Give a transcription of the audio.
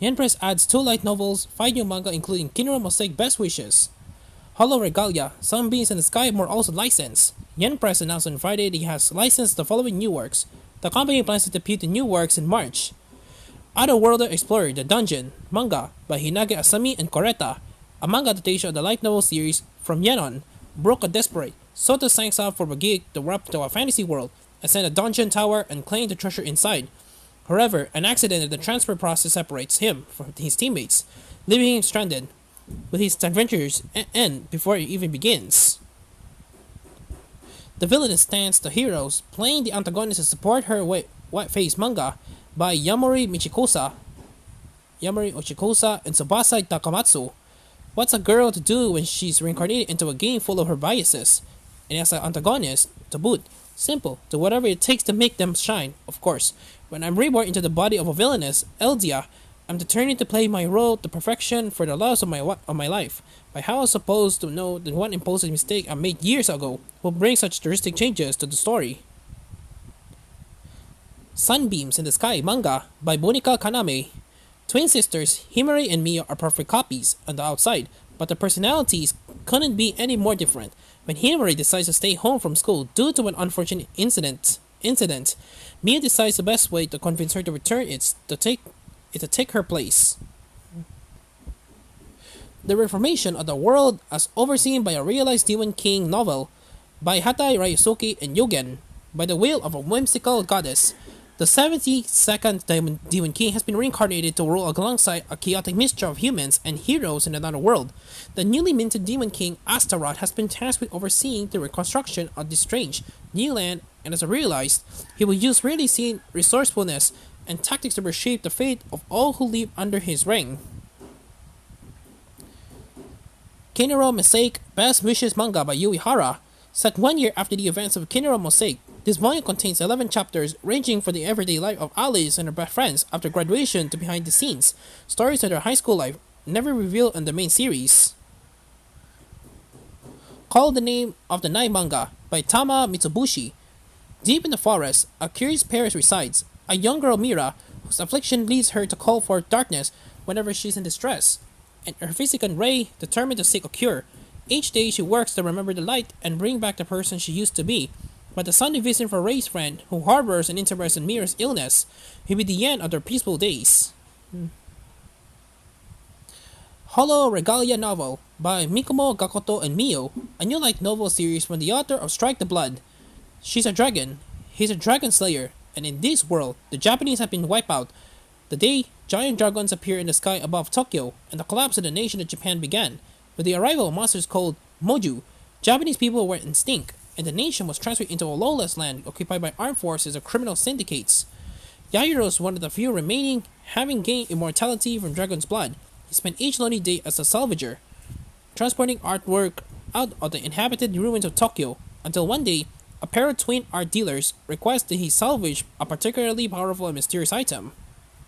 Yen Press adds 2 light novels, 5 new manga including Kin-iro Mosaic Best Wishes, Hollow Regalia, Sunbeams in the Sky were also licensed. Yen Press announced on Friday that he has licensed the following new works. The company plans to debut the new works in March. Otherworlder Explorer, The Dungeon, manga by Hinage Asami and Koreta, a manga adaptation of the light novel series From Yenon, broke a desperate. Soto signs up for a gig to warp to a fantasy world, ascend a dungeon tower, and claim the treasure inside. However, an accident in the transfer process separates him from his teammates, leaving him stranded. Will his adventures end before it even begins? The villainous stance the heroes, playing the antagonist to support her white-face manga by Yamori Ochikosa, and Tsubasa Takamatsu. What's a girl to do when she's reincarnated into a game full of her biases? And as an antagonist, to boot, simple, do whatever it takes to make them shine, of course. When I'm reborn into the body of a villainess, Eldia, I'm determined to play my role to perfection for the loves of my life. By how I was supposed to know that one impulsive mistake I made years ago will bring such drastic changes to the story? Sunbeams in the Sky manga by Bonica Kaname. Twin sisters Himari and Mio are perfect copies on the outside, but their personalities couldn't be any more different. When Himari decides to stay home from school due to an unfortunate incident, Mio decides the best way to convince her to return is to take her place. The Reformation of the World as overseen by a realized Demon King novel by Hatai Ryusuke and Yogen. By the will of a whimsical goddess, the 72nd Demon King has been reincarnated to rule alongside a chaotic mixture of humans and heroes in another world. The newly minted Demon King Astaroth has been tasked with overseeing the reconstruction of this strange new land, and as I realized, he will use rarely seen resourcefulness and tactics to reshape the fate of all who live under his reign. Kin-iro Mosaic Best Wishes manga by Yui Hara. Set 1 year after the events of Kin-iro Mosaic, this volume contains 11 chapters ranging from the everyday life of Alice and her best friends after graduation to behind the scenes, stories of their high school life never revealed in the main series. Call the Name of the Night manga by Tama Mitsubushi. Deep in the forest, a curious pair resides, a young girl Mira, whose affliction leads her to call for darkness whenever she's in distress, and her physical Ray determined to seek a cure. Each day she works to remember the light and bring back the person she used to be, but the Sunday vision for Ray's friend, who harbors an interest in Mira's illness, will be the end of their peaceful days. Hollow Regalia novel by Mikumo Gakoto and Mio, a new light novel series from the author of Strike the Blood. She's a dragon, he's a dragon slayer, and in this world, the Japanese have been wiped out. The day giant dragons appear in the sky above Tokyo, and the collapse of the nation of Japan began. With the arrival of monsters called Moju, Japanese people were extinct, and the nation was transferred into a lawless land occupied by armed forces of criminal syndicates. Yairo is one of the few remaining, having gained immortality from dragon's blood. He spent each lonely day as a salvager, transporting artwork out of the inhabited ruins of Tokyo, until one day, a pair of twin art dealers request that he salvage a particularly powerful and mysterious item.